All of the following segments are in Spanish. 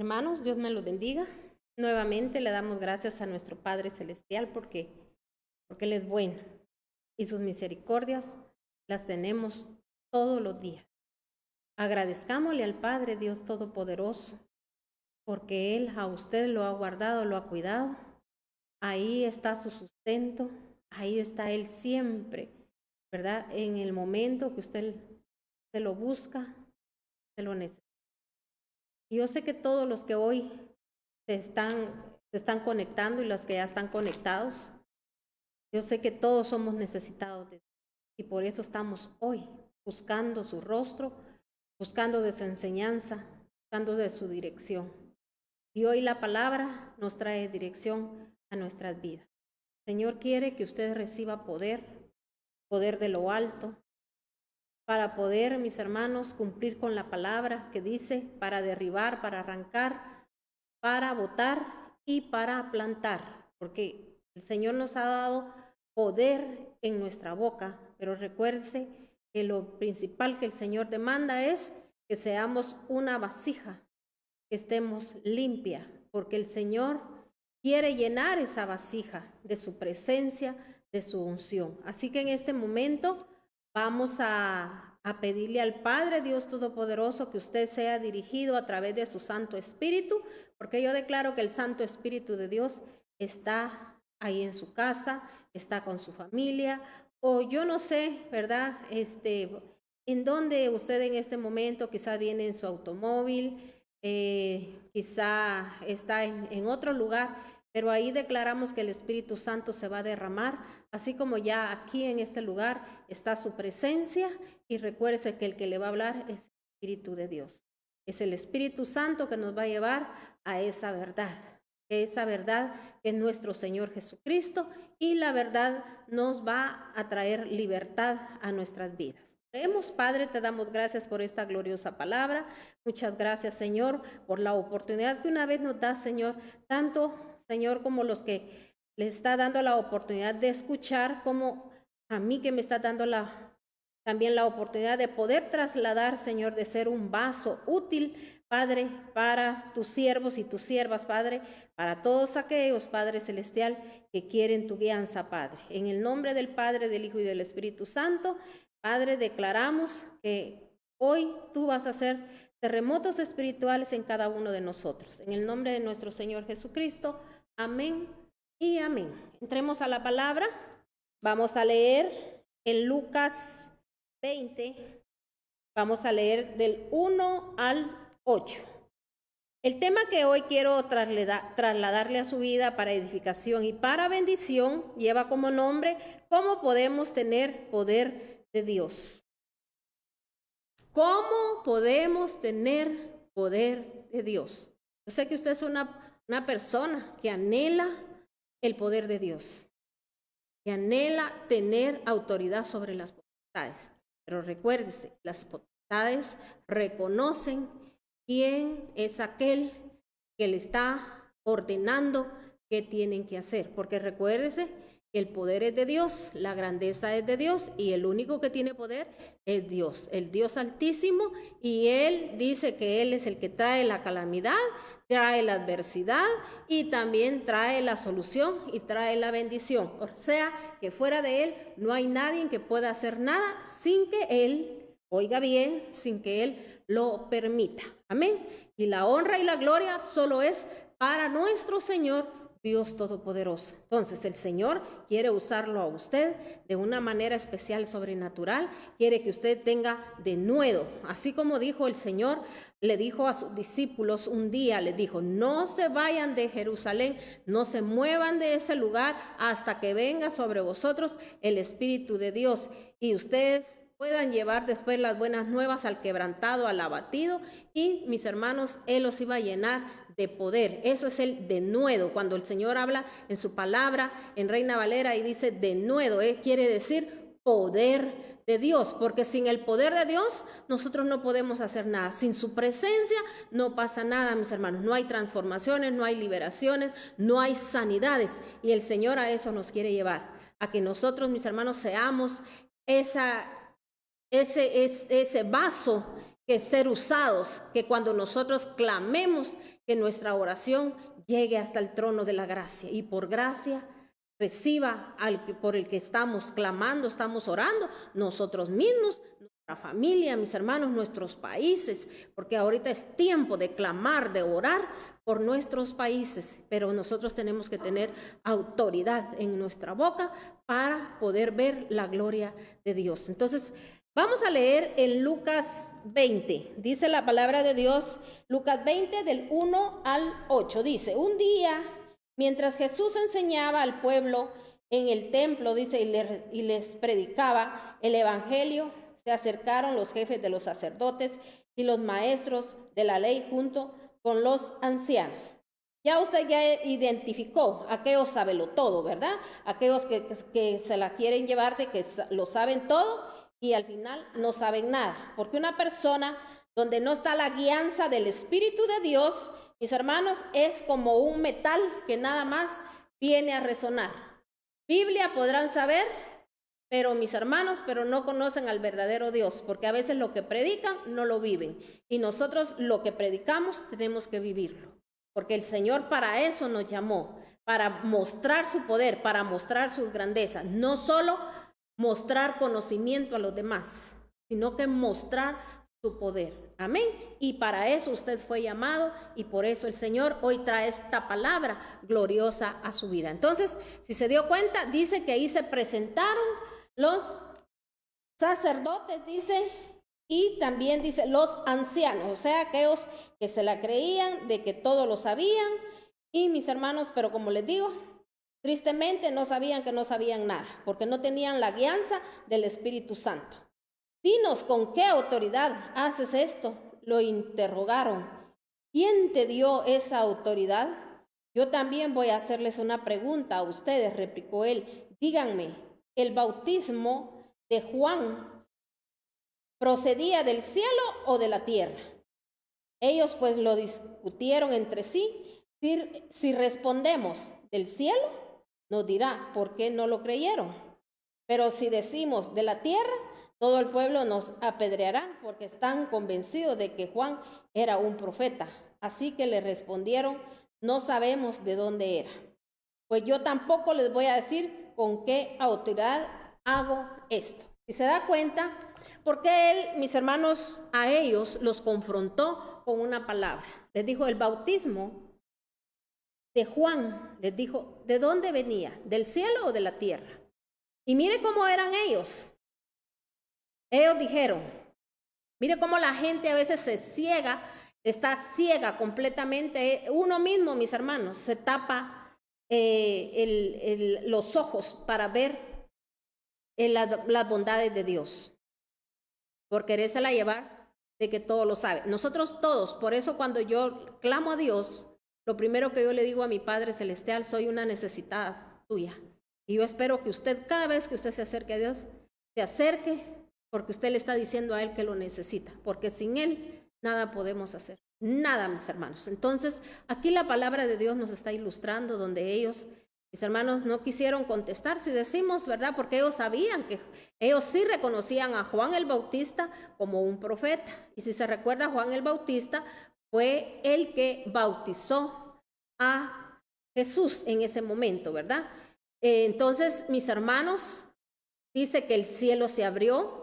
Hermanos, Dios me los bendiga. Nuevamente le damos gracias a nuestro Padre Celestial porque Él es bueno y sus misericordias las tenemos todos los días. Agradezcámosle al Padre Dios Todopoderoso porque Él a usted lo ha guardado, lo ha cuidado. Ahí está su sustento, ahí está Él siempre, ¿verdad? En el momento que usted se lo busca, se lo necesita. Y yo sé que todos los que hoy se están conectando y los que ya están conectados, yo sé que todos somos necesitados de Dios y por eso estamos hoy buscando su rostro, buscando de su enseñanza, buscando de su dirección. Y hoy la palabra nos trae dirección a nuestras vidas. El Señor quiere que usted reciba poder de lo alto, para poder, mis hermanos, cumplir con la palabra que dice, para derribar, para arrancar, para botar y para plantar, porque el Señor nos ha dado poder en nuestra boca, pero recuérdese que lo principal que el Señor demanda es que seamos una vasija, que estemos limpia, porque el Señor quiere llenar esa vasija de su presencia, de su unción. Así que en este momento vamos a pedirle al Padre Dios Todopoderoso que usted sea dirigido a través de su Santo Espíritu, porque yo declaro que el Santo Espíritu de Dios está ahí en su casa, está con su familia, o yo no sé, ¿verdad? En donde usted en este momento quizá viene en su automóvil, quizá está en otro lugar, pero ahí declaramos que el Espíritu Santo se va a derramar, así como ya aquí en este lugar está su presencia, y recuérdese que el que le va a hablar es el Espíritu de Dios. Es el Espíritu Santo que nos va a llevar a esa verdad que es nuestro Señor Jesucristo, y la verdad nos va a traer libertad a nuestras vidas. Creemos, Padre, te damos gracias por esta gloriosa palabra. Muchas gracias, Señor, por la oportunidad que una vez nos da, Señor, tanto, Señor, como los que les está dando la oportunidad de escuchar, como a mí que me está dando también la oportunidad de poder trasladar, Señor, de ser un vaso útil, Padre, para tus siervos y tus siervas, Padre, para todos aquellos, Padre Celestial, que quieren tu guianza, Padre. En el nombre del Padre, del Hijo y del Espíritu Santo, Padre, declaramos que hoy tú vas a hacer terremotos espirituales en cada uno de nosotros. En el nombre de nuestro Señor Jesucristo, amén y amén. Entremos a la palabra. Vamos a leer en Lucas 20, vamos a leer del 1 al 8. El tema que hoy quiero trasladarle a su vida para edificación y para bendición lleva como nombre: ¿cómo podemos tener poder de Dios? ¿Cómo podemos tener poder de Dios? Yo sé que usted es una persona que anhela el poder de Dios, que anhela tener autoridad sobre las potestades. Pero recuérdese, las potestades reconocen quién es aquel que le está ordenando qué tienen que hacer. Porque recuérdese que el poder es de Dios, la grandeza es de Dios, y el único que tiene poder es Dios, el Dios Altísimo, y Él dice que Él es el que trae la calamidad, trae la adversidad y también trae la solución y trae la bendición. O sea, que fuera de Él no hay nadie que pueda hacer nada sin que Él, oiga bien, sin que Él lo permita. Amén. Y la honra y la gloria solo es para nuestro Señor Dios Todopoderoso. Entonces el Señor quiere usarlo a usted de una manera especial, sobrenatural. Quiere que usted tenga denuedo, así como dijo el Señor, le dijo a sus discípulos un día, les dijo: no se vayan de Jerusalén, no se muevan de ese lugar hasta que venga sobre vosotros el Espíritu de Dios y ustedes puedan llevar después las buenas nuevas al quebrantado, al abatido, y mis hermanos, Él los iba a llenar de poder. Eso es el denuedo. Cuando el Señor habla en su palabra, en Reina Valera, y dice denuedo, quiere decir poder de Dios, porque sin el poder de Dios nosotros no podemos hacer nada. Sin su presencia no pasa nada, mis hermanos. No hay transformaciones, no hay liberaciones, no hay sanidades, y el Señor a eso nos quiere llevar, a que nosotros, mis hermanos, seamos ese vaso que ser usados, que cuando nosotros clamemos, que nuestra oración llegue hasta el trono de la gracia y por gracia reciba por el que estamos clamando, estamos orando, nosotros mismos, nuestra familia, mis hermanos, nuestros países, porque ahorita es tiempo de clamar, de orar por nuestros países, pero nosotros tenemos que tener autoridad en nuestra boca para poder ver la gloria de Dios. Entonces, vamos a leer en Lucas 20, dice la palabra de Dios, Lucas 20 del 1 al 8, dice, un día, mientras Jesús enseñaba al pueblo en el templo, dice, y les predicaba el evangelio, se acercaron los jefes de los sacerdotes y los maestros de la ley junto con los ancianos. Ya usted ya identificó aquellos sabelotodo, ¿verdad? Aquellos que se la quieren llevar de que lo saben todo y al final no saben nada. Porque una persona donde no está la guianza del Espíritu de Dios, mis hermanos, es como un metal que nada más viene a resonar. Biblia podrán saber, pero mis hermanos, pero no conocen al verdadero Dios, porque a veces lo que predican no lo viven. Y nosotros lo que predicamos tenemos que vivirlo, porque el Señor para eso nos llamó, para mostrar su poder, para mostrar sus grandezas, no solo mostrar conocimiento a los demás, sino que mostrar su poder. Amén. Y para eso usted fue llamado y por eso el Señor hoy trae esta palabra gloriosa a su vida. Entonces, si se dio cuenta, dice que ahí se presentaron los sacerdotes, dice, y también dice los ancianos, o sea, aquellos que se la creían de que todo lo sabían. Y mis hermanos, pero como les digo, tristemente no sabían que no sabían nada, porque no tenían la guianza del Espíritu Santo. Dinos, ¿con qué autoridad haces esto? Lo interrogaron. ¿Quién te dio esa autoridad? Yo también voy a hacerles una pregunta a ustedes, replicó él. Díganme, ¿el bautismo de Juan procedía del cielo o de la tierra? Ellos pues lo discutieron entre sí. Si respondemos del cielo, nos dirá por qué no lo creyeron. Pero si decimos de la tierra, todo el pueblo nos apedreará porque están convencidos de que Juan era un profeta. Así que le respondieron, no sabemos de dónde era. Pues yo tampoco les voy a decir con qué autoridad hago esto. Si se da cuenta, porque él, mis hermanos, a ellos los confrontó con una palabra. Les dijo, el bautismo de Juan, les dijo, ¿de dónde venía? ¿Del cielo o de la tierra? Y mire cómo eran ellos. Ellos dijeron, mire cómo la gente a veces se ciega, está ciega completamente. Uno mismo, mis hermanos, se tapa los ojos para ver las bondades de Dios, por querérsela llevar de que todo lo sabe. Nosotros todos, por eso cuando yo clamo a Dios, lo primero que yo le digo a mi Padre Celestial, soy una necesitada tuya. Y yo espero que usted, cada vez que usted se acerque a Dios, se acerque porque usted le está diciendo a Él que lo necesita, porque sin Él nada podemos hacer, nada, mis hermanos. Entonces, aquí la palabra de Dios nos está ilustrando donde ellos, mis hermanos, no quisieron contestar, si decimos, ¿verdad? Porque ellos sabían que ellos sí reconocían a Juan el Bautista como un profeta. Y si se recuerda, Juan el Bautista fue el que bautizó a Jesús en ese momento, ¿verdad? Entonces, mis hermanos, dice que el cielo se abrió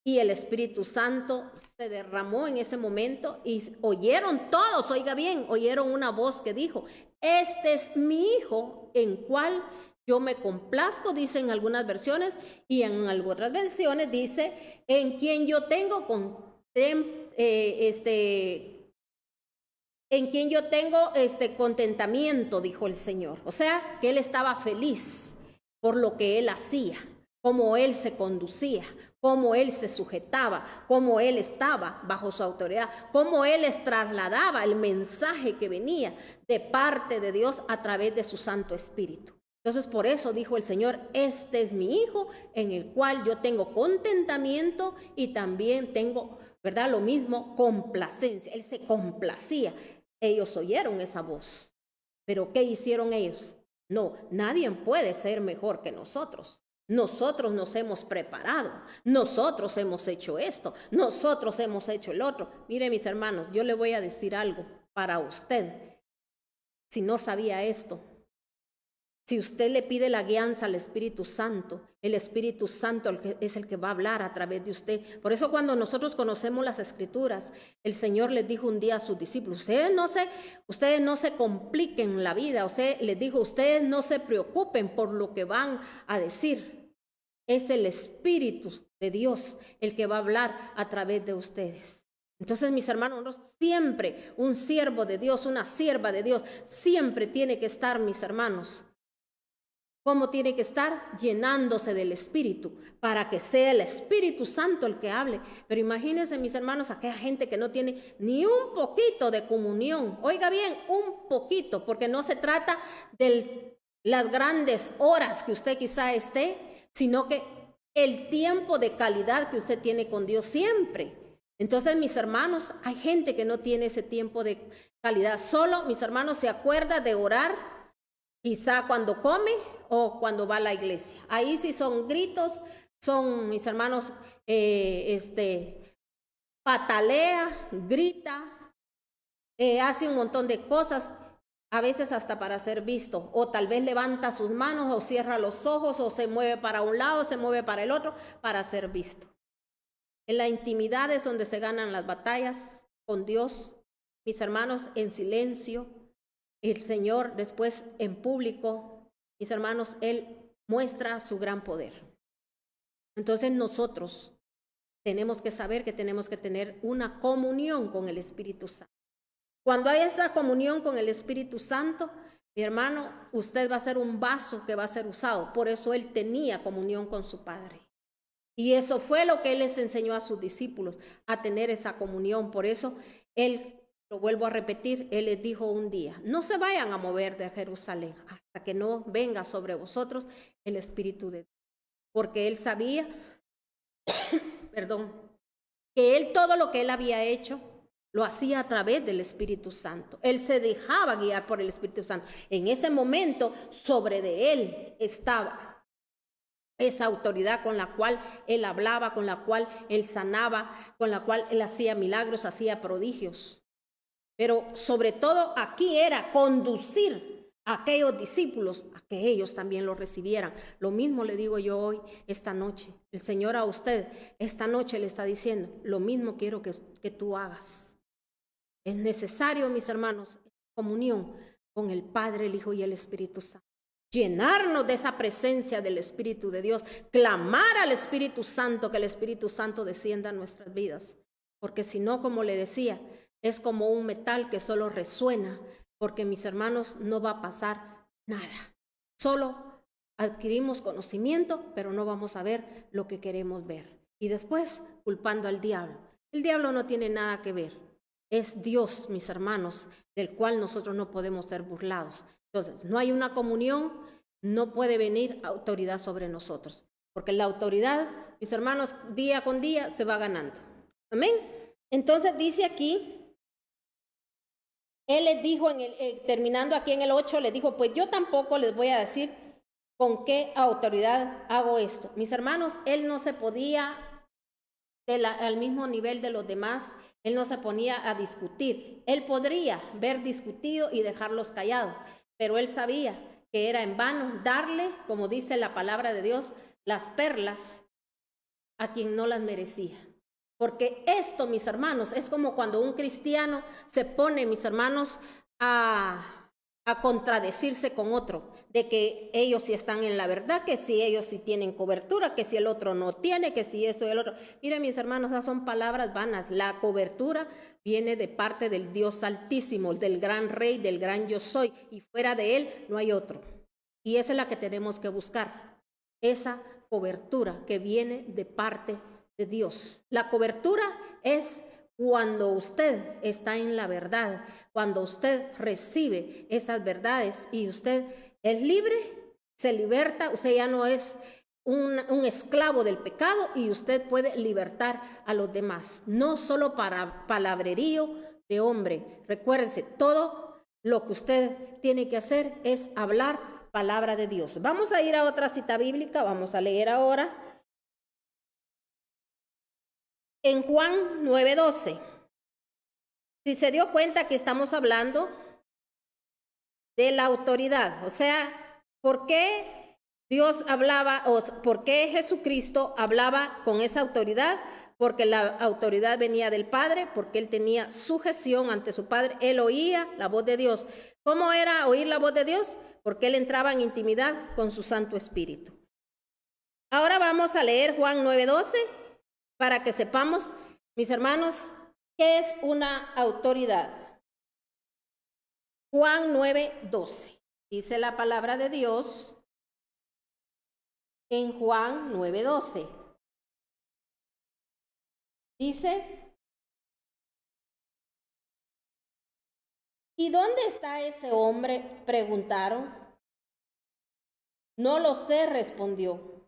y el Espíritu Santo se derramó en ese momento y oyeron todos, oiga bien, oyeron una voz que dijo, este es mi hijo en cual yo me complazco, dice en algunas versiones, y en otras versiones dice, en quien yo tengo contentamiento, dijo el Señor. O sea, que él estaba feliz por lo que él hacía, cómo él se conducía, cómo él se sujetaba, cómo él estaba bajo su autoridad, cómo él les trasladaba el mensaje que venía de parte de Dios a través de su Santo Espíritu. Entonces, por eso dijo el Señor, este es mi hijo en el cual yo tengo contentamiento y también tengo, ¿verdad? Lo mismo, complacencia. Él se complacía. Ellos oyeron esa voz. ¿Pero qué hicieron ellos? No, nadie puede ser mejor que nosotros. Nosotros nos hemos preparado, nosotros hemos hecho esto, nosotros hemos hecho el otro. Mire, mis hermanos, yo le voy a decir algo para usted. Si no sabía esto, si usted le pide la guianza al Espíritu Santo, el Espíritu Santo es el que va a hablar a través de usted. Por eso cuando nosotros conocemos las Escrituras, el Señor les dijo un día a sus discípulos, ustedes no se compliquen la vida. Usted les dijo, ustedes no se preocupen por lo que van a decir. Es el Espíritu de Dios el que va a hablar a través de ustedes. Entonces, mis hermanos, siempre un siervo de Dios, una sierva de Dios, siempre tiene que estar, mis hermanos, ¿cómo tiene que estar? Llenándose del Espíritu, para que sea el Espíritu Santo el que hable. Pero imagínense, mis hermanos, aquella gente que no tiene ni un poquito de comunión. Oiga bien, un poquito, porque no se trata de las grandes horas que usted quizá esté, sino que el tiempo de calidad que usted tiene con Dios siempre. Entonces, mis hermanos, hay gente que no tiene ese tiempo de calidad. Solo, mis hermanos, se acuerda de orar, quizá cuando come o cuando va a la iglesia. Ahí sí son gritos, son, mis hermanos, patalea, grita, hace un montón de cosas, a veces hasta para ser visto, o tal vez levanta sus manos o cierra los ojos o se mueve para un lado, se mueve para el otro, para ser visto. En la intimidad es donde se ganan las batallas con Dios, mis hermanos, en silencio. El Señor después en público, mis hermanos, Él muestra su gran poder. Entonces nosotros tenemos que saber que tenemos que tener una comunión con el Espíritu Santo. Cuando hay esa comunión con el Espíritu Santo, mi hermano, usted va a ser un vaso que va a ser usado. Por eso Él tenía comunión con su Padre. Y eso fue lo que Él les enseñó a sus discípulos, a tener esa comunión. Por eso Él, lo vuelvo a repetir, Él les dijo un día, no se vayan a mover de Jerusalén hasta que no venga sobre vosotros el Espíritu de Dios. Porque Él sabía, que Él todo lo que Él había hecho, lo hacía a través del Espíritu Santo. Él se dejaba guiar por el Espíritu Santo. En ese momento, sobre de Él estaba esa autoridad con la cual Él hablaba, con la cual Él sanaba, con la cual Él hacía milagros, hacía prodigios. Pero sobre todo aquí era conducir a aquellos discípulos a que ellos también lo recibieran. Lo mismo le digo yo hoy, esta noche. El Señor a usted esta noche le está diciendo, lo mismo quiero que tú hagas. Es necesario, mis hermanos, comunión con el Padre, el Hijo y el Espíritu Santo. Llenarnos de esa presencia del Espíritu de Dios. Clamar al Espíritu Santo, que el Espíritu Santo descienda a nuestras vidas. Porque si no, como le decía, es como un metal que solo resuena. Porque, mis hermanos, no va a pasar nada. Solo adquirimos conocimiento, pero no vamos a ver lo que queremos ver. Y después, culpando al diablo. El diablo no tiene nada que ver. Es Dios, mis hermanos, del cual nosotros no podemos ser burlados. Entonces, no hay una comunión, no puede venir autoridad sobre nosotros. Porque la autoridad, mis hermanos, día con día se va ganando. Amén. Entonces dice aquí, Él les dijo, terminando aquí en el 8, les dijo, pues yo tampoco les voy a decir con qué autoridad hago esto. Mis hermanos, Él no se podía al mismo nivel de los demás. Él no se ponía a discutir. Él podría haber discutido y dejarlos callados, pero Él sabía que era en vano darle, como dice la palabra de Dios, las perlas a quien no las merecía. Porque esto, mis hermanos, es como cuando un cristiano se pone, mis hermanos, a contradecirse con otro, de que ellos sí están en la verdad, que si ellos sí tienen cobertura, que si el otro no tiene, que si esto y el otro. Miren, mis hermanos, esas son palabras vanas. La cobertura viene de parte del Dios Altísimo, del gran Rey, del gran Yo Soy, y fuera de Él no hay otro. Y esa es la que tenemos que buscar, esa cobertura que viene de parte de Dios. La cobertura es cuando usted está en la verdad, cuando usted recibe esas verdades y usted es libre, se liberta, usted ya no es un esclavo del pecado y usted puede libertar a los demás, no solo para palabrerío de hombre. Recuérdense, todo lo que usted tiene que hacer es hablar palabra de Dios. Vamos a ir a otra cita bíblica, vamos a leer ahora en Juan 9:12. Si se dio cuenta que estamos hablando de la autoridad, o sea, ¿por qué Dios hablaba o por qué Jesucristo hablaba con esa autoridad? Porque la autoridad venía del Padre, porque Él tenía sujeción ante su Padre, Él oía la voz de Dios. ¿Cómo era oír la voz de Dios? Porque Él entraba en intimidad con su Santo Espíritu. Ahora vamos a leer Juan 9:12 para que sepamos, mis hermanos, qué es una autoridad. Juan 9:12. Dice la palabra de Dios en Juan 9:12. Dice, ¿y dónde está ese hombre?, preguntaron. No lo sé, respondió.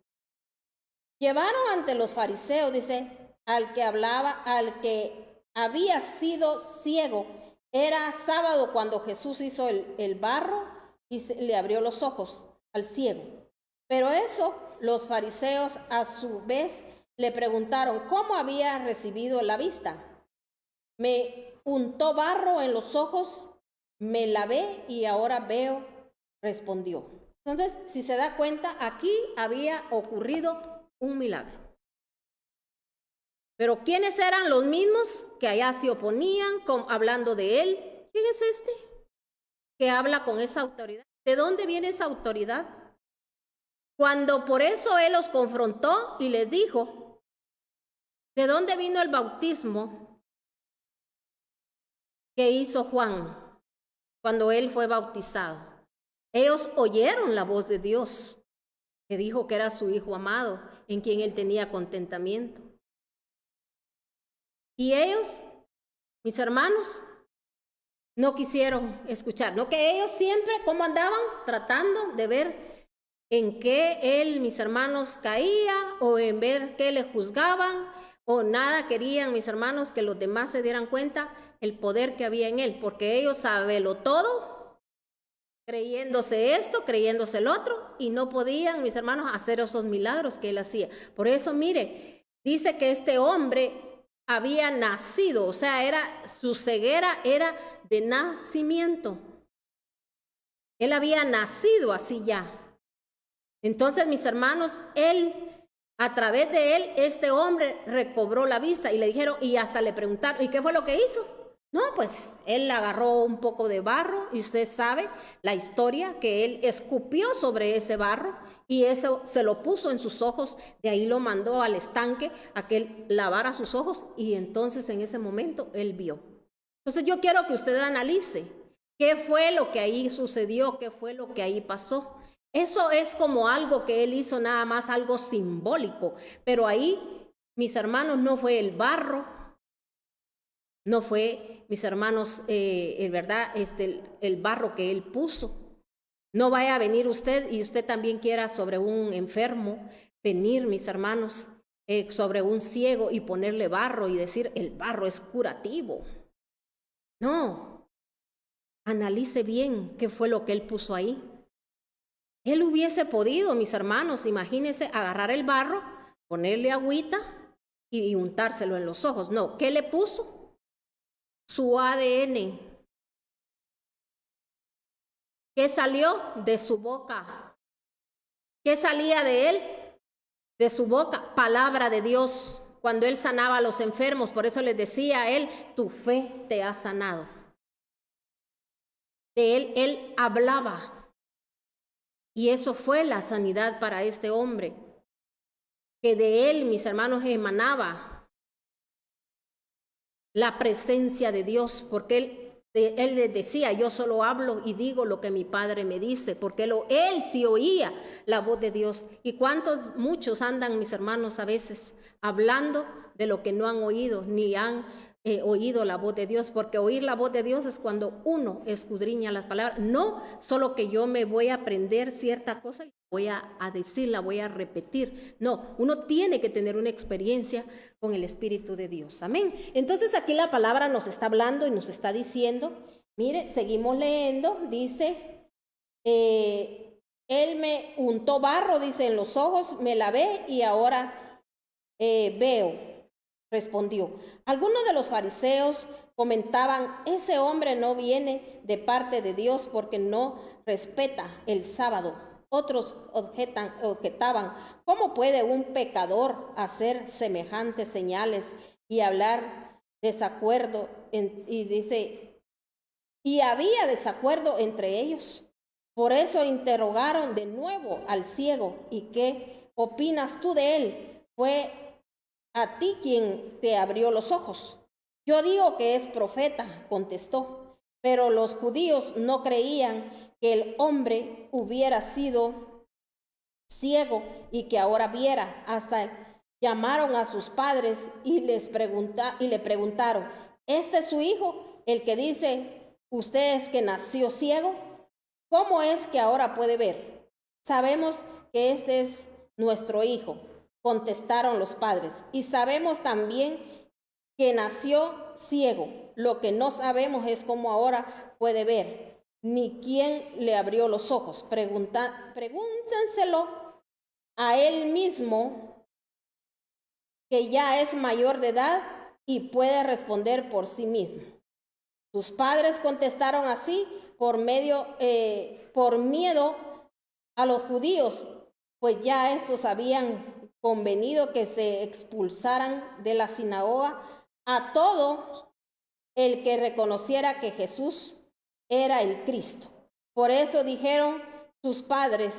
Llevaron ante los fariseos, dice, al que había sido ciego. Era sábado cuando Jesús hizo el barro y le abrió los ojos al ciego. Pero eso, los fariseos a su vez le preguntaron cómo había recibido la vista. Me untó barro en los ojos, me lavé y ahora veo, respondió. Entonces, si se da cuenta, aquí había ocurrido un milagro. Pero ¿quiénes eran los mismos que allá se oponían hablando de él? ¿Quién es este que habla con esa autoridad? ¿De dónde viene esa autoridad? Cuando por eso él los confrontó y les dijo, ¿de dónde vino el bautismo que hizo Juan cuando él fue bautizado? Ellos oyeron la voz de Dios, que dijo que era su Hijo amado, en quien él tenía contentamiento. Y ellos, mis hermanos, no quisieron escuchar. No que ellos siempre, ¿cómo andaban? Tratando de ver en qué él, mis hermanos, caía, o en ver qué le juzgaban, o nada querían, mis hermanos, que los demás se dieran cuenta el poder que había en él, porque ellos sabelo todo, creyéndose esto, creyéndose el otro, y no podían, mis hermanos, hacer esos milagros que él hacía. Por eso, mire, dice que este hombre había nacido, o sea, su ceguera era de nacimiento. Él había nacido así ya. Entonces, mis hermanos, a través de él, este hombre recobró la vista y le dijeron, y hasta le preguntaron, ¿y qué fue lo que hizo? No, pues él agarró un poco de barro y usted sabe la historia, que él escupió sobre ese barro y eso se lo puso en sus ojos, de ahí lo mandó al estanque a que él lavara sus ojos y entonces en ese momento él vio. Entonces yo quiero que usted analice qué fue lo que ahí sucedió, qué fue lo que ahí pasó. Eso es como algo que él hizo, nada más algo simbólico, pero ahí, mis hermanos, no fue el barro, no fue, mis hermanos, ¿verdad? El barro que él puso. No vaya a venir usted y usted también quiera sobre un enfermo venir, mis hermanos, sobre un ciego y ponerle barro y decir, el barro es curativo. No, analice bien qué fue lo que él puso ahí. Él hubiese podido, mis hermanos, imagínense, agarrar el barro, ponerle agüita y untárselo en los ojos. No, ¿qué le puso? Su ADN. ¿Qué salió de su boca? ¿Qué salía de él? De su boca, palabra de Dios. Cuando él sanaba a los enfermos, por eso les decía a él, tu fe te ha sanado. De él hablaba. Y eso fue la sanidad para este hombre, que de él, mis hermanos, emanaba la presencia de Dios, porque él les decía, yo solo hablo y digo lo que mi Padre me dice, porque él sí oía la voz de Dios. Y muchos andan, mis hermanos, a veces hablando de lo que no han oído, ni han oído la voz de Dios, porque oír la voz de Dios es cuando uno escudriña las palabras, no solo que yo me voy a aprender cierta cosa y voy a decirla, voy a repetir, no, uno tiene que tener una experiencia con el Espíritu de Dios, amén. Entonces aquí la palabra nos está hablando y nos está diciendo, mire, seguimos leyendo, dice, Él me untó barro, dice, en los ojos, me lavé y ahora veo, respondió. Algunos de los fariseos comentaban, ese hombre no viene de parte de Dios porque no respeta el sábado. Otros objetaban, ¿cómo puede un pecador hacer semejantes señales y hablar desacuerdo? Y dice, y había desacuerdo entre ellos. Por eso interrogaron de nuevo al ciego, ¿y qué opinas tú de él? ¿Fue a ti quien te abrió los ojos? Yo digo que es profeta, contestó. Pero los judíos no creían que el hombre hubiera sido ciego y que ahora viera. Hasta llamaron a sus padres y le preguntaron, ¿este es su hijo, el que dice ustedes que nació ciego? ¿Cómo es que ahora puede ver? Sabemos que este es nuestro hijo, contestaron los padres, y sabemos también que nació ciego. Lo que no sabemos es cómo ahora puede ver, ni quién le abrió los ojos. Pregúntenselo a él mismo, que ya es mayor de edad y puede responder por sí mismo. Sus padres contestaron así por miedo a los judíos, pues ya estos habían convenido que se expulsaran de la sinagoga a todo el que reconociera que Jesús era el Cristo. Por eso dijeron sus padres,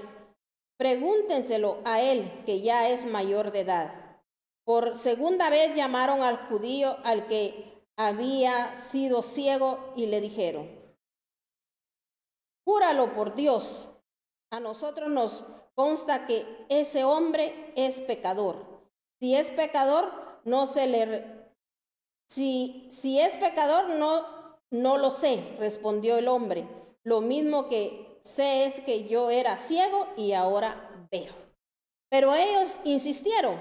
pregúntenselo a él, que ya es mayor de edad. Por segunda vez llamaron al judío al que había sido ciego y le dijeron, júralo por Dios, a nosotros nos consta que ese hombre es pecador. Si es pecador, si es pecador, no lo sé, respondió el hombre. Lo mismo que sé es que yo era ciego y ahora veo. Pero ellos insistieron,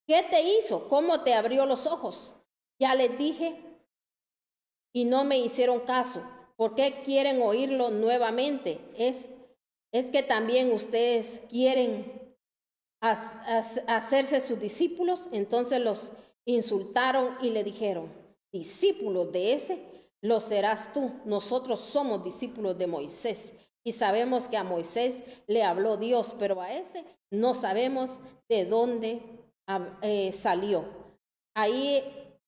¿qué te hizo? ¿Cómo te abrió los ojos? Ya les dije y no me hicieron caso. ¿Por qué quieren oírlo nuevamente? Es que también ustedes quieren hacerse sus discípulos. Entonces los insultaron y le dijeron, discípulos de ese, lo serás tú. Nosotros somos discípulos de Moisés y sabemos que a Moisés le habló Dios, pero a ese no sabemos de dónde salió. Ahí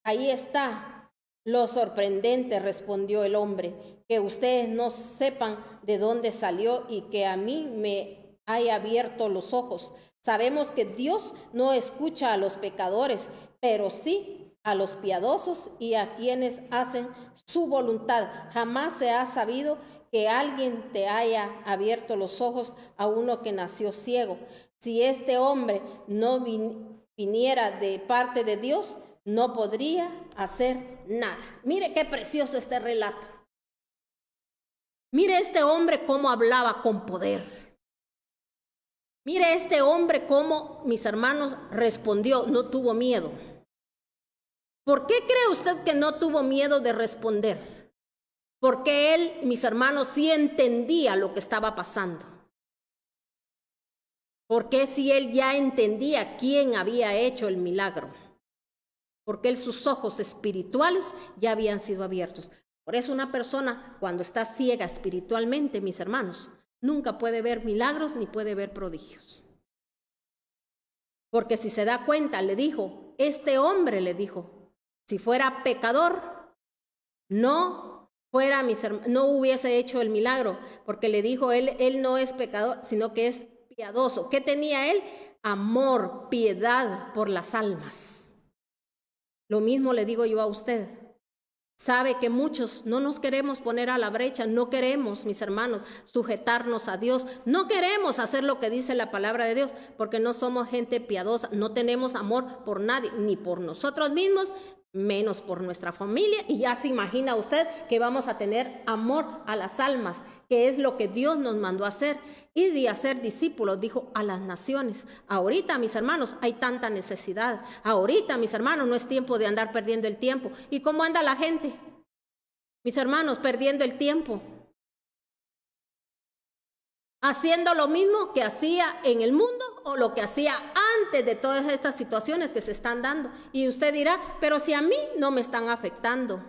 está lo sorprendente, respondió el hombre, que ustedes no sepan de dónde salió y que a mí me haya abierto los ojos. Sabemos que Dios no escucha a los pecadores, pero sí a los piadosos y a quienes hacen su voluntad. Jamás se ha sabido que alguien te haya abierto los ojos a uno que nació ciego. Si este hombre no viniera de parte de Dios, no podría hacer nada. Mire qué precioso este relato. Mire este hombre cómo hablaba con poder. Mire este hombre cómo, mis hermanos, respondió, no tuvo miedo. ¿Por qué cree usted que no tuvo miedo de responder? Porque él, mis hermanos, sí entendía lo que estaba pasando. Porque si él ya entendía quién había hecho el milagro. Porque él, sus ojos espirituales ya habían sido abiertos. Por eso una persona cuando está ciega espiritualmente, mis hermanos, nunca puede ver milagros ni puede ver prodigios. Porque si se da cuenta, le dijo, este hombre le dijo, si fuera pecador, no hubiese hecho el milagro, porque le dijo, él no es pecador, sino que es piadoso. ¿Qué tenía él? Amor, piedad por las almas. Lo mismo le digo yo a usted. Sabe que muchos no nos queremos poner a la brecha, no queremos, mis hermanos, sujetarnos a Dios, no queremos hacer lo que dice la palabra de Dios, porque no somos gente piadosa, no tenemos amor por nadie, ni por nosotros mismos, menos por nuestra familia, y ya se imagina usted que vamos a tener amor a las almas, que es lo que Dios nos mandó a hacer, y de hacer discípulos, dijo, a las naciones. Ahorita, mis hermanos, hay tanta necesidad. Ahorita, mis hermanos, no es tiempo de andar perdiendo el tiempo. ¿Y cómo anda la gente? Mis hermanos, perdiendo el tiempo. haciendo lo mismo que hacía en el mundo o lo que hacía antes de todas estas situaciones que se están dando. Y usted dirá, pero si a mí no me están afectando.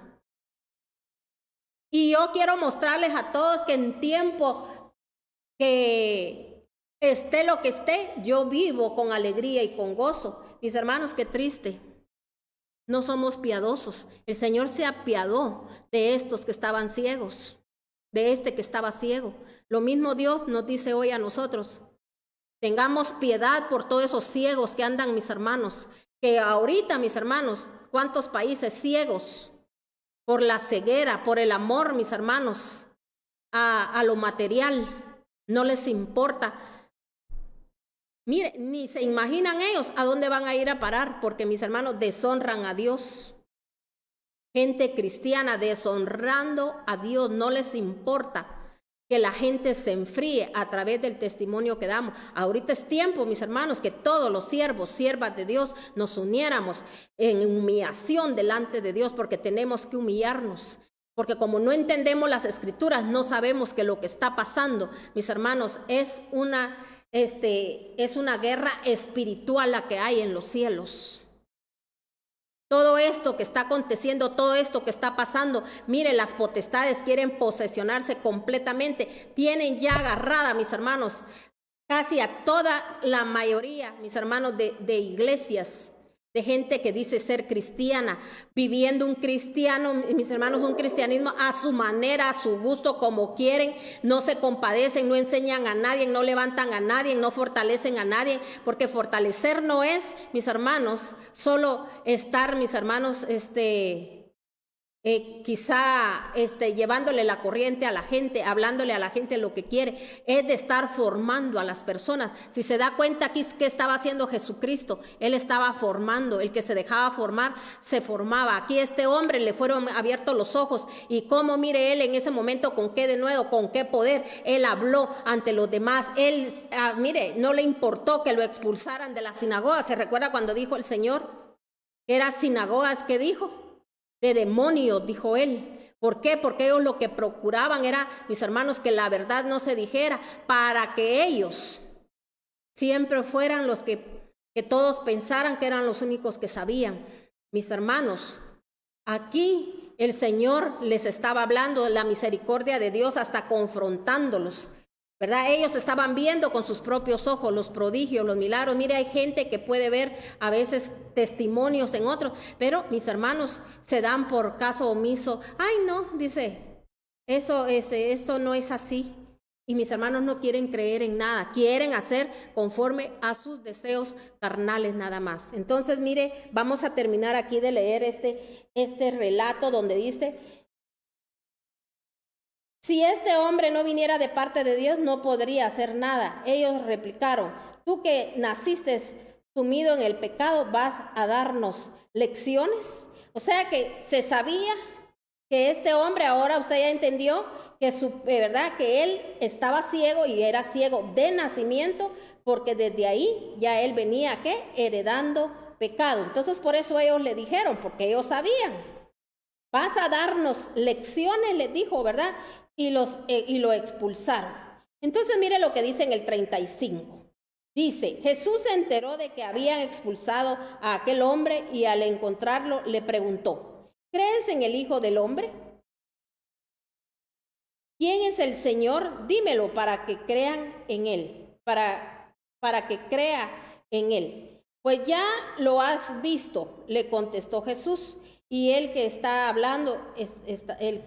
Y yo quiero mostrarles a todos que en tiempo que esté lo que esté, yo vivo con alegría y con gozo. Mis hermanos, qué triste. No somos piadosos. El Señor se apiadó de estos que estaban ciegos, de este que estaba ciego. Lo mismo Dios nos dice hoy a nosotros. Tengamos piedad por todos esos ciegos que andan, mis hermanos. Que ahorita, mis hermanos, cuántos países ciegos por la ceguera, por el amor, mis hermanos, a lo material. No les importa. Mire, ni se imaginan ellos a dónde van a ir a parar, porque mis hermanos deshonran a Dios. Gente cristiana deshonrando a Dios, no les importa que la gente se enfríe a través del testimonio que damos. Ahorita es tiempo, mis hermanos, que todos los siervos, siervas de Dios, nos uniéramos en humillación delante de Dios, porque tenemos que humillarnos. Porque como no entendemos las escrituras, no sabemos que lo que está pasando, mis hermanos, es una guerra espiritual la que hay en los cielos. Todo esto que está aconteciendo, todo esto que está pasando, mire, las potestades quieren posesionarse completamente, tienen ya agarrada, mis hermanos, casi a toda la mayoría, mis hermanos, de iglesias, de gente que dice ser cristiana, viviendo un cristiano, mis hermanos, un cristianismo a su manera, a su gusto, como quieren, no se compadecen, no enseñan a nadie, no levantan a nadie, no fortalecen a nadie, porque fortalecer no es, mis hermanos, solo estar, mis hermanos, quizá llevándole la corriente a la gente, hablándole a la gente lo que quiere, es de estar formando a las personas. Si se da cuenta aquí, ¿qué estaba haciendo Jesucristo? Él estaba formando, el que se dejaba formar, se formaba. Aquí este hombre le fueron abiertos los ojos, y cómo, mire, él en ese momento, con qué denuedo, con qué poder, él habló ante los demás. Él, mire, no le importó que lo expulsaran de la sinagoga. ¿Se recuerda cuando dijo el Señor que era sinagogas? ¿Qué dijo? De demonios, dijo él. ¿Por qué? Porque ellos lo que procuraban era, mis hermanos, que la verdad no se dijera, para que ellos siempre fueran los que todos pensaran que eran los únicos que sabían. Mis hermanos, aquí el Señor les estaba hablando de la misericordia de Dios, hasta confrontándolos, ¿verdad? Ellos estaban viendo con sus propios ojos los prodigios, los milagros. Mire, hay gente que puede ver a veces testimonios en otros, pero mis hermanos se dan por caso omiso. Ay, no, dice, esto no es así. Y mis hermanos no quieren creer en nada, quieren hacer conforme a sus deseos carnales nada más. Entonces, mire, vamos a terminar aquí de leer este relato donde dice: si este hombre no viniera de parte de Dios, no podría hacer nada. Ellos replicaron: tú que naciste sumido en el pecado, ¿vas a darnos lecciones? O sea que se sabía que este hombre, ahora usted ya entendió que verdad que él estaba ciego, y era ciego de nacimiento, porque desde ahí ya él venía, ¿qué? Heredando pecado. Entonces por eso ellos le dijeron, porque ellos sabían: vas a darnos lecciones, les dijo, ¿verdad? Y lo expulsaron. Entonces mire lo que dice en el 35. Dice: Jesús se enteró de que habían expulsado a aquel hombre, y al encontrarlo le preguntó: ¿crees en el Hijo del Hombre? ¿Quién es el Señor? Dímelo para que crean en él, para que crea en él. Pues ya lo has visto, le contestó Jesús, y el que está hablando el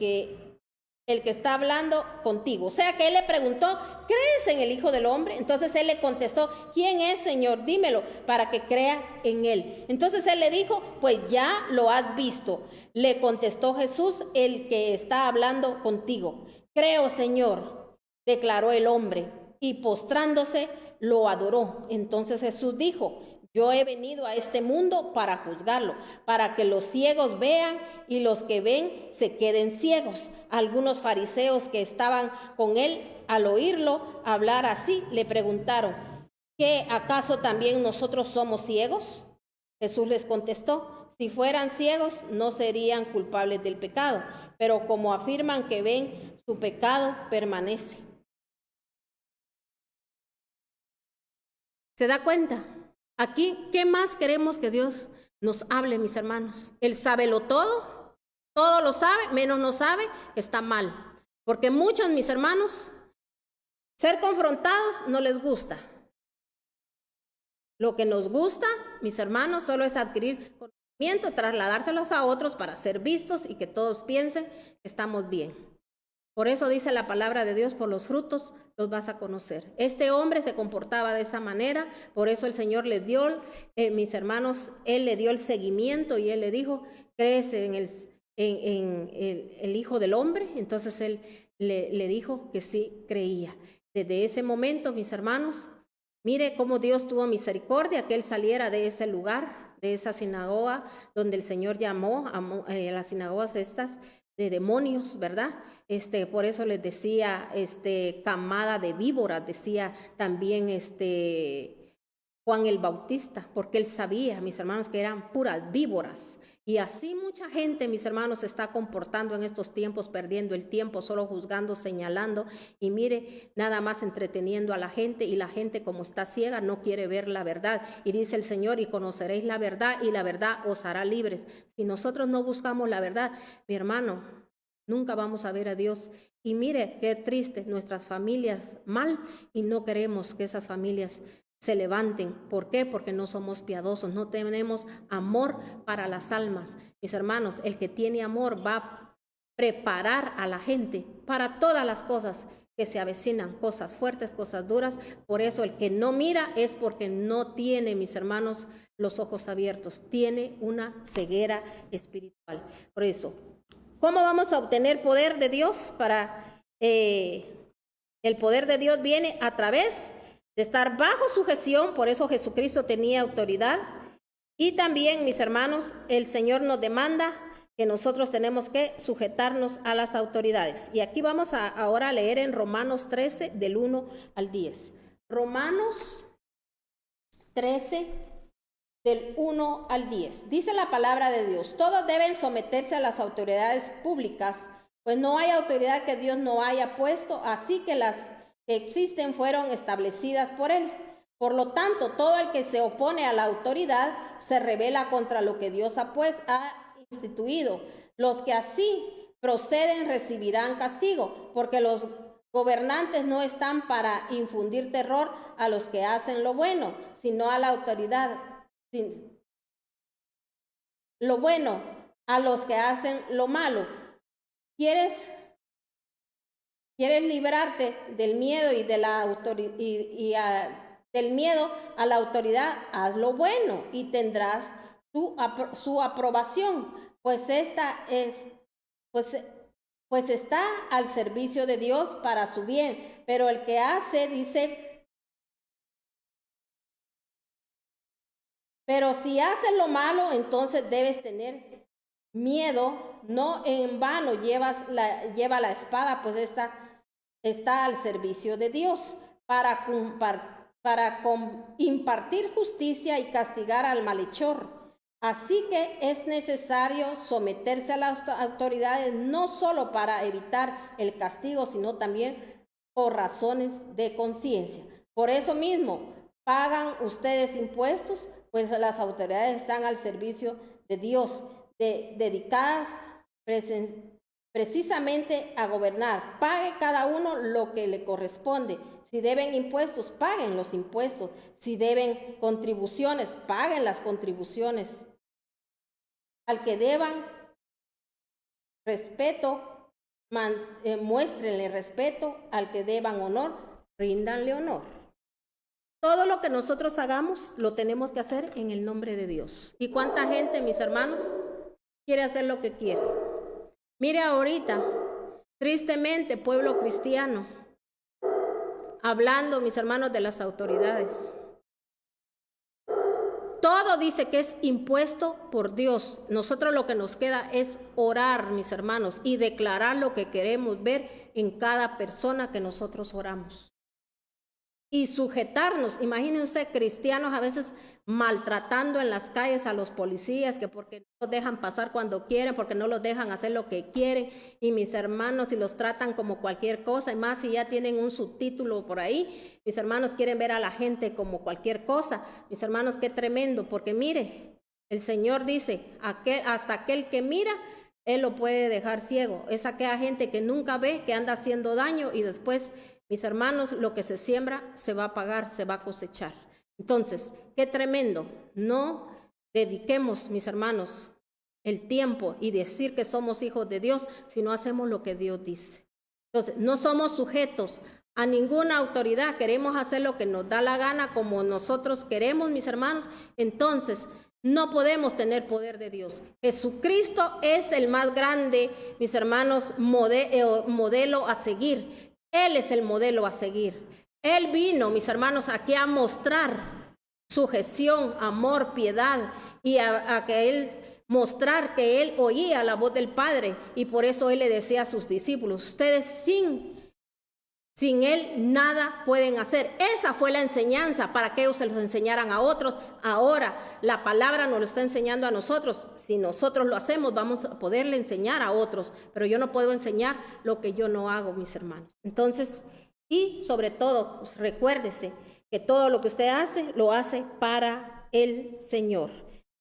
que está hablando contigo. O sea que él le preguntó: ¿crees en el Hijo del Hombre? Entonces él le contestó: ¿quién es, Señor? Dímelo para que crea en él. Entonces él le dijo: pues ya lo has visto, le contestó Jesús, el que está hablando contigo. Creo, Señor, declaró el hombre, y postrándose lo adoró. Entonces Jesús dijo: yo he venido a este mundo para juzgarlo, para que los ciegos vean y los que ven se queden ciegos. Algunos fariseos que estaban con él, al oírlo hablar así, le preguntaron: ¿qué, acaso también nosotros somos ciegos? Jesús les contestó: si fueran ciegos, no serían culpables del pecado, pero como afirman que ven, su pecado permanece. ¿Se da cuenta? Aquí, ¿qué más queremos que Dios nos hable, mis hermanos? Él sábelo todo lo sabe, menos no sabe que está mal. Porque muchos, mis hermanos, ser confrontados no les gusta. Lo que nos gusta, mis hermanos, solo es adquirir conocimiento, trasladárselos a otros para ser vistos y que todos piensen que estamos bien. Por eso dice la palabra de Dios, por los frutos los vas a conocer. Este hombre se comportaba de esa manera, por eso el Señor le dio, mis hermanos, Él le dio el seguimiento y Él le dijo, ¿crees en el Hijo del Hombre? Entonces Él le dijo que sí creía. Desde ese momento, mis hermanos, mire cómo Dios tuvo misericordia que Él saliera de ese lugar, de esa sinagoga, donde el Señor llamó a las sinagogas estas, de demonios, ¿verdad? Por eso les decía, camada de víboras, decía también Juan el Bautista, porque él sabía, mis hermanos, que eran puras víboras. Y así mucha gente, mis hermanos, se está comportando en estos tiempos, perdiendo el tiempo, solo juzgando, señalando, y mire, nada más entreteniendo a la gente, y la gente como está ciega no quiere ver la verdad. Y dice el Señor, y conoceréis la verdad, y la verdad os hará libres. Si nosotros no buscamos la verdad, mi hermano, nunca vamos a ver a Dios. Y mire, qué triste, nuestras familias mal, y no queremos que esas familias se levanten. ¿Por qué? Porque no somos piadosos, no tenemos amor para las almas. Mis hermanos, el que tiene amor va a preparar a la gente para todas las cosas que se avecinan, cosas fuertes, cosas duras. Por eso el que no mira es porque no tiene, mis hermanos, los ojos abiertos, tiene una ceguera espiritual. Por eso, ¿cómo vamos a obtener poder de Dios? El poder de Dios viene a través de estar bajo sujeción, por eso Jesucristo tenía autoridad. Y también, mis hermanos, el Señor nos demanda que nosotros tenemos que sujetarnos a las autoridades. Y aquí vamos ahora a leer en Romanos 13, del 1 al 10. Romanos 13, del 1 al 10. Dice la palabra de Dios, todos deben someterse a las autoridades públicas, pues no hay autoridad que Dios no haya puesto, así que las que existen fueron establecidas por Él. Por lo tanto, todo el que se opone a la autoridad se rebela contra lo que Dios ha instituido. Los que así proceden recibirán castigo, porque los gobernantes no están para infundir terror a los que hacen lo bueno, sino a la autoridad. Lo bueno a los que hacen lo malo. ¿Quieres librarte del miedo y de la del miedo a la autoridad? Haz lo bueno y tendrás su aprobación, pues pues está al servicio de Dios para su bien. Pero el que hace, dice, pero si haces lo malo, entonces debes tener miedo, no en vano lleva la espada, pues está al servicio de Dios para impartir justicia y castigar al malhechor. Así que es necesario someterse a las autoridades, no solo para evitar el castigo, sino también por razones de conciencia. Por eso mismo, pagan ustedes impuestos, pues las autoridades están al servicio de Dios, dedicadas precisamente a gobernar. Pague cada uno lo que le corresponde. Si deben impuestos, paguen los impuestos. Si deben contribuciones, paguen las contribuciones. Al que deban respeto, muéstrenle respeto. Al que deban honor, ríndanle honor. Todo lo que nosotros hagamos, lo tenemos que hacer en el nombre de Dios. ¿Y cuánta gente, mis hermanos, quiere hacer lo que quiere? Mire ahorita, tristemente, pueblo cristiano, hablando, mis hermanos, de las autoridades. Todo dice que es impuesto por Dios. Nosotros lo que nos queda es orar, mis hermanos, y declarar lo que queremos ver en cada persona que nosotros oramos. y sujetarnos. Imagínense cristianos a veces maltratando en las calles a los policías, que porque no los dejan pasar cuando quieren, porque no los dejan hacer lo que quieren, y mis hermanos, y los tratan como cualquier cosa, y más si ya tienen un subtítulo por ahí, mis hermanos quieren ver a la gente como cualquier cosa. Mis hermanos, qué tremendo, porque mire, el Señor dice, hasta aquel que mira, Él lo puede dejar ciego. Es aquella gente que nunca ve, que anda haciendo daño, y después, mis hermanos, lo que se siembra se va a pagar, se va a cosechar. Entonces, qué tremendo. No dediquemos, mis hermanos, el tiempo y decir que somos hijos de Dios si no hacemos lo que Dios dice. Entonces, no somos sujetos a ninguna autoridad. Queremos hacer lo que nos da la gana, como nosotros queremos, mis hermanos. Entonces, no podemos tener poder de Dios. Jesucristo es el más grande, mis hermanos, modelo a seguir. Él es el modelo a seguir. Él vino, mis hermanos, aquí a mostrar sujeción, amor, piedad, y a que Él mostrar que Él oía la voz del Padre, y por eso Él le decía a sus discípulos, ustedes sin Él nada pueden hacer. Esa fue la enseñanza para que ellos se los enseñaran a otros. Ahora la palabra nos lo está enseñando a nosotros. Si nosotros lo hacemos, vamos a poderle enseñar a otros, pero yo no puedo enseñar lo que yo no hago, mis hermanos. Entonces, y sobre todo, pues, recuérdese que todo lo que usted hace, lo hace para el Señor.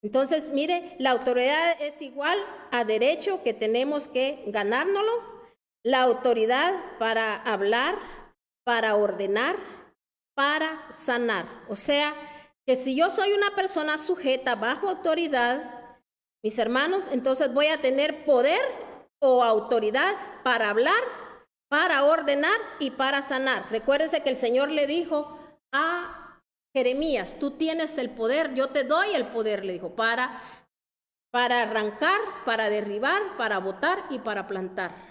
Entonces, mire, la autoridad es igual a derecho que tenemos que ganárnoslo. La autoridad para hablar, para ordenar, para sanar. O sea, que si yo soy una persona sujeta bajo autoridad, mis hermanos, entonces voy a tener poder o autoridad para hablar, para ordenar y para sanar. Recuérdense que el Señor le dijo a Jeremías, tú tienes el poder, yo te doy el poder, le dijo, para arrancar, para derribar, para botar y para plantar.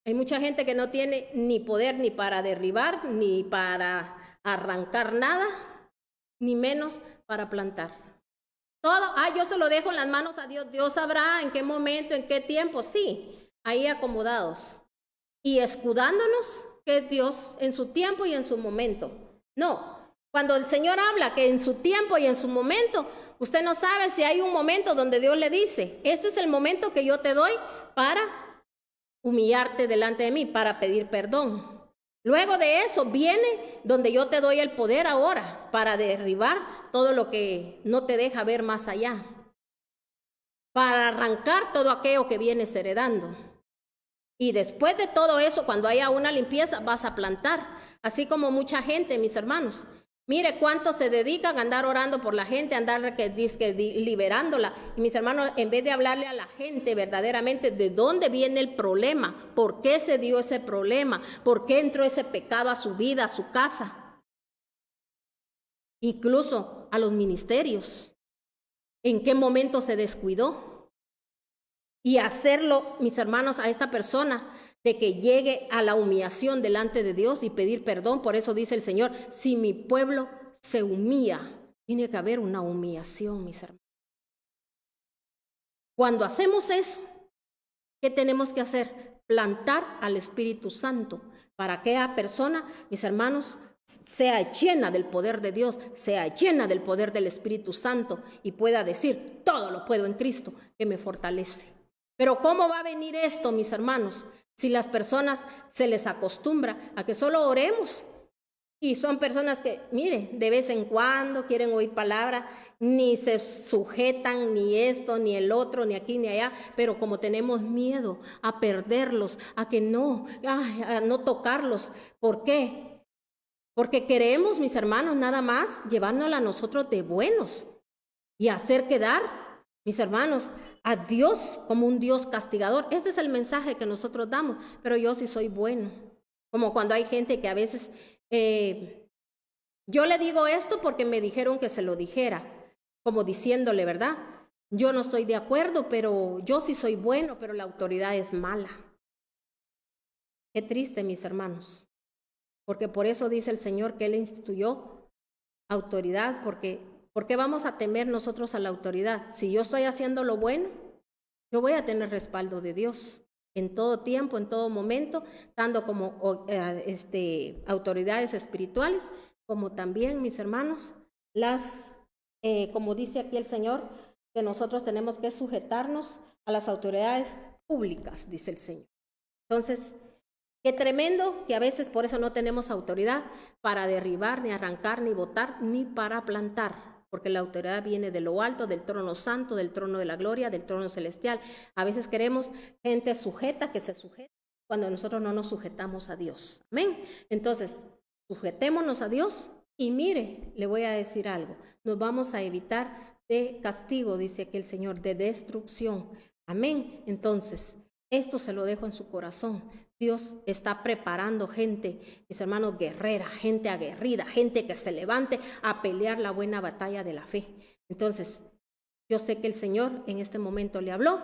Hay mucha gente que no tiene ni poder ni para derribar, ni para arrancar nada, ni menos para plantar. Todo, yo se lo dejo en las manos a Dios. Dios sabrá en qué momento, en qué tiempo, sí, ahí acomodados. Y escudándonos que Dios en su tiempo y en su momento. No, cuando el Señor habla que en su tiempo y en su momento, usted no sabe si hay un momento donde Dios le dice, este es el momento que yo te doy para humillarte delante de mí, para pedir perdón. Luego de eso viene donde yo te doy el poder ahora para derribar todo lo que no te deja ver más allá, para arrancar todo aquello que vienes heredando. Y después de todo eso, cuando haya una limpieza, vas a plantar. Así como mucha gente, mis hermanos. Mire cuántos se dedican a andar orando por la gente, a andar liberándola. Y mis hermanos, en vez de hablarle a la gente verdaderamente de dónde viene el problema, por qué se dio ese problema, por qué entró ese pecado a su vida, a su casa, incluso a los ministerios, en qué momento se descuidó. Y hacerlo, mis hermanos, a esta persona, de que llegue a la humillación delante de Dios y pedir perdón. Por eso dice el Señor, si mi pueblo se humilla, tiene que haber una humillación, mis hermanos. Cuando hacemos eso, ¿qué tenemos que hacer? Plantar al Espíritu Santo para que aquella persona, mis hermanos, sea llena del poder de Dios, sea llena del poder del Espíritu Santo y pueda decir, todo lo puedo en Cristo que me fortalece. Pero ¿cómo va a venir esto, mis hermanos? Si las personas se les acostumbra a que solo oremos. Y son personas que, mire, de vez en cuando quieren oír palabra, ni se sujetan, ni esto, ni el otro, ni aquí, ni allá. Pero como tenemos miedo a perderlos, a que no, a no tocarlos. ¿Por qué? Porque queremos, mis hermanos, nada más llevándola a nosotros de buenos y hacer quedar, mis hermanos, a Dios como un Dios castigador. Ese es el mensaje que nosotros damos, pero yo sí soy bueno. Como cuando hay gente que a veces, yo le digo esto porque me dijeron que se lo dijera, como diciéndole, ¿verdad? Yo no estoy de acuerdo, pero yo sí soy bueno, pero la autoridad es mala. Qué triste, mis hermanos, porque por eso dice el Señor que Él instituyó autoridad, porque ¿por qué vamos a temer nosotros a la autoridad? Si yo estoy haciendo lo bueno, yo voy a tener respaldo de Dios. en todo tiempo, en todo momento, tanto como autoridades espirituales, como también, mis hermanos, como dice aquí el Señor, que nosotros tenemos que sujetarnos a las autoridades públicas, dice el Señor. Entonces, qué tremendo que a veces por eso no tenemos autoridad para derribar, ni arrancar, ni botar, ni para plantar, porque la autoridad viene de lo alto, del trono santo, del trono de la gloria, del trono celestial. A veces queremos gente sujeta, que se sujete, cuando nosotros no nos sujetamos a Dios. Amén. Entonces, sujetémonos a Dios y mire, le voy a decir algo, nos vamos a evitar de castigo, dice aquí el Señor, de destrucción. Amén. Entonces, esto se lo dejo en su corazón. Dios está preparando gente, mis hermanos, guerrera, gente aguerrida, gente que se levante a pelear la buena batalla de la fe. Entonces, yo sé que el Señor en este momento le habló,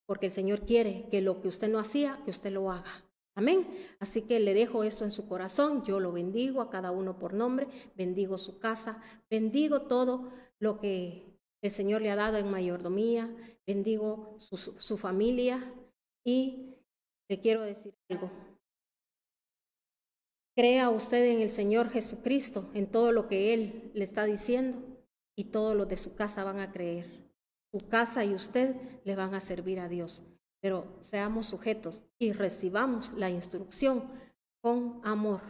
porque el Señor quiere que lo que usted no hacía, que usted lo haga. Amén. Así que le dejo esto en su corazón. Yo lo bendigo a cada uno por nombre, bendigo su casa, bendigo todo lo que el Señor le ha dado en mayordomía, bendigo su familia y le quiero decir algo. Crea usted en el Señor Jesucristo, en todo lo que Él le está diciendo, y todos los de su casa van a creer. Su casa y usted le van a servir a Dios. Pero seamos sujetos y recibamos la instrucción con amor.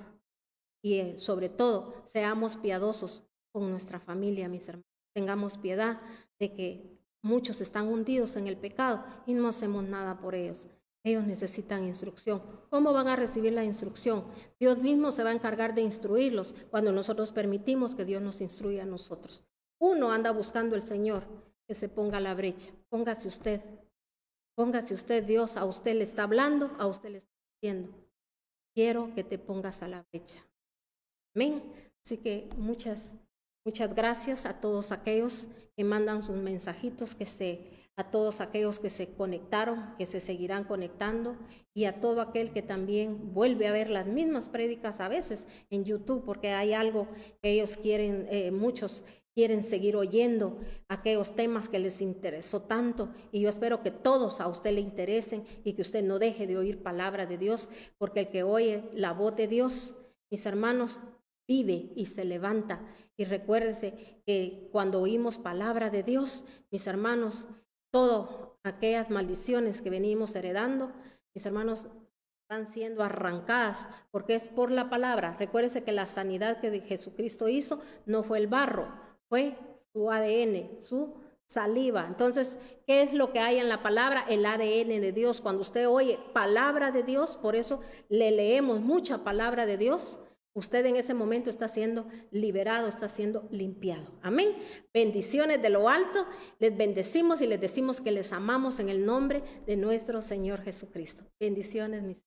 Y sobre todo, seamos piadosos con nuestra familia, mis hermanos. Tengamos piedad de que muchos están hundidos en el pecado y no hacemos nada por ellos. Ellos necesitan instrucción. ¿Cómo van a recibir la instrucción? Dios mismo se va a encargar de instruirlos cuando nosotros permitimos que Dios nos instruya a nosotros. Uno anda buscando al Señor que se ponga a la brecha. Póngase usted, Dios a usted le está hablando, a usted le está diciendo, quiero que te pongas a la brecha. Amén. Así que muchas gracias a todos aquellos que mandan sus mensajitos, a todos aquellos que se conectaron, que se seguirán conectando, y a todo aquel que también vuelve a ver las mismas prédicas a veces en YouTube, porque hay algo que ellos quieren, muchos quieren seguir oyendo, aquellos temas que les interesó tanto, y yo espero que todos a usted le interesen y que usted no deje de oír palabra de Dios, porque el que oye la voz de Dios, mis hermanos, vive y se levanta. Y recuérdese que cuando oímos palabra de Dios, mis hermanos, todas aquellas maldiciones que venimos heredando, mis hermanos, van siendo arrancadas, porque es por la palabra. Recuérdese que la sanidad que Jesucristo hizo no fue el barro, fue su ADN, su saliva. Entonces, ¿qué es lo que hay en la palabra? El ADN de Dios. Cuando usted oye palabra de Dios, por eso le leemos mucha palabra de Dios, usted en ese momento está siendo liberado, está siendo limpiado. Amén. Bendiciones de lo alto. Les bendecimos y les decimos que les amamos en el nombre de nuestro Señor Jesucristo. Bendiciones, mis